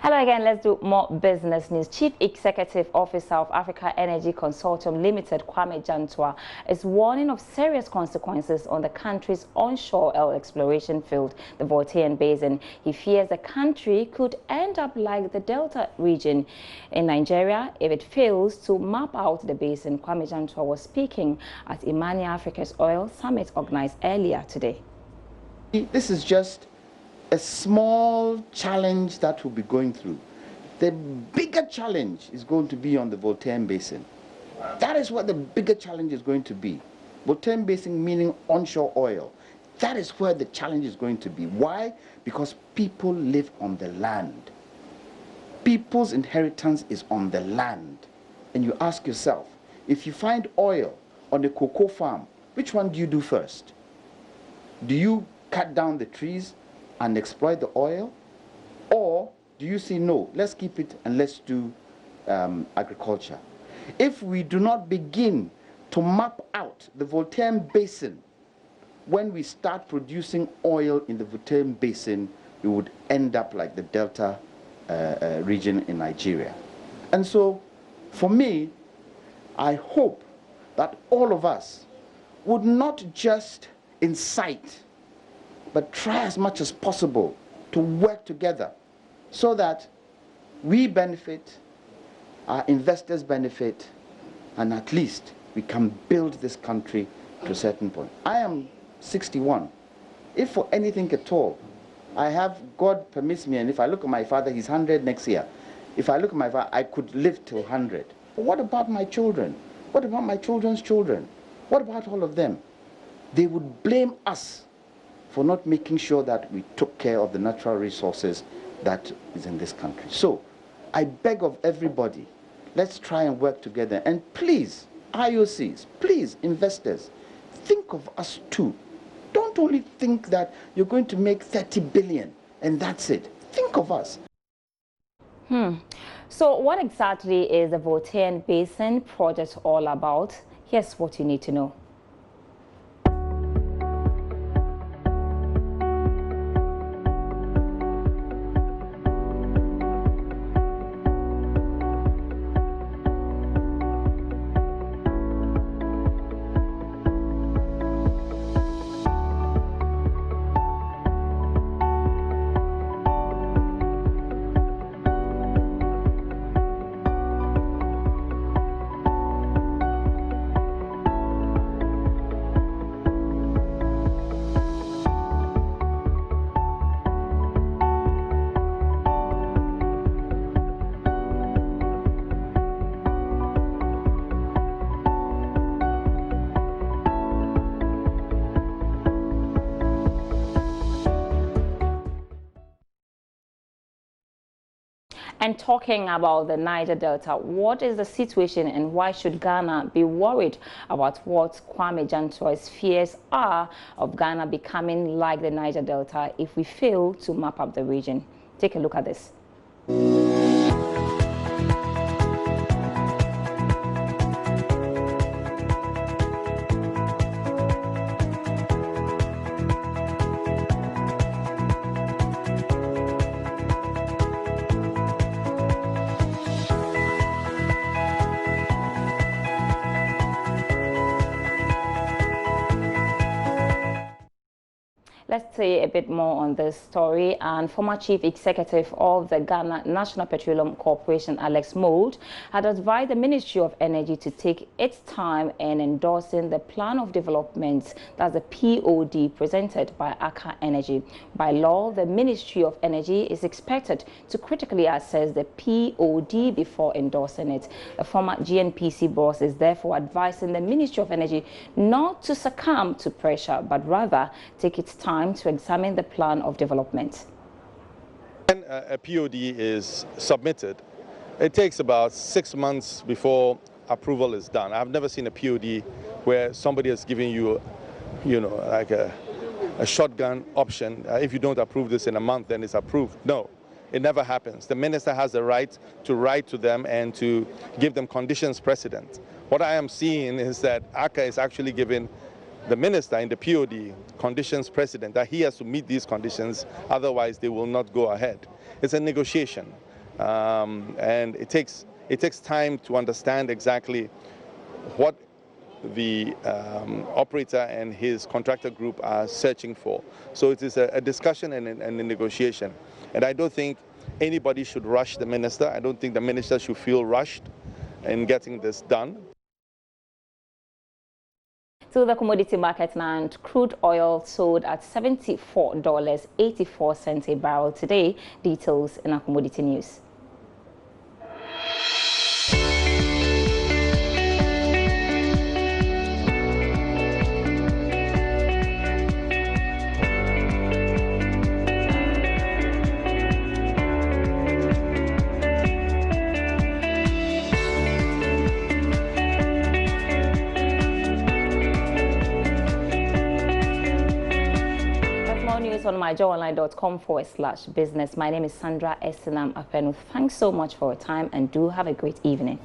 Hello again, let's do more business news. Chief Executive Officer of Africa Energy Consortium Limited, Kwame Jantua, is warning of serious consequences on the country's onshore oil exploration field, the Voltaian basin. He fears the country could end up like the Delta region in Nigeria if it fails to map out the basin. Kwame Jantua was speaking at Imani Africa's Oil Summit organized earlier today. This is just a small challenge that we'll be going through. The bigger challenge is going to be on the Voltaian basin. That is what the bigger challenge is going to be. Voltaian basin meaning onshore oil. That is where the challenge is going to be. Why? Because people live on the land. People's inheritance is on the land. And you ask yourself, if you find oil on a cocoa farm, which one do you do first? Do you cut down the trees and exploit the oil? Or do you say, no, let's keep it and let's do agriculture? If we do not begin to map out the Voltaian basin, when we start producing oil in the Voltaian basin, we would end up like the Delta region in Nigeria. And so, for me, I hope that all of us would not just incite, but try as much as possible to work together so that we benefit, our investors benefit, and at least we can build this country to a certain point. I am 61. If for anything at all, I have, God permits me, and if I look at my father, he's 100 next year. If I look at my father, I could live till 100. But what about my children? What about my children's children? What about all of them? They would blame us for not making sure that we took care of the natural resources that is in this country. So, I beg of everybody, let's try and work together. And please, IOCs, please, investors, think of us too. Don't only think that you're going to make 30 billion and that's it. Think of us. So what exactly is the Voltaian Basin project all about? Here's what you need to know. And talking about the Niger Delta, what is the situation and why should Ghana be worried about what Kwame Jantua's fears are of Ghana becoming like the Niger Delta if we fail to map up the region? Take a look at this. Let's say a bit more on this story. And former Chief Executive of the Ghana National Petroleum Corporation, Alex Mould, had advised the Ministry of Energy to take its time in endorsing the Plan of Development, that's the POD, presented by Accra Energy. By law, the Ministry of Energy is expected to critically assess the POD before endorsing it. The former GNPC boss is therefore advising the Ministry of Energy not to succumb to pressure, but rather take its time to examine the plan of development. When a POD is submitted, it takes about 6 months before approval is done. I've never seen a POD where somebody has given you, like a shotgun option. If you don't approve this in a month, then it's approved. No, it never happens. The minister has the right to write to them and to give them conditions precedent. What I am seeing is that ACA is actually giving the minister in the POD conditions precedent, that he has to meet these conditions, otherwise they will not go ahead. It's a negotiation. and it takes time to understand exactly what the operator and his contractor group are searching for. So it is a discussion and a negotiation. And I don't think anybody should rush the minister. I don't think the minister should feel rushed in getting this done. To the commodity market now, and crude oil sold at $74.84 a barrel today. Details in our commodity news. On myjoyonline.com/business. My name is Sandra Esinam Apenu. Thanks so much for your time and do have a great evening.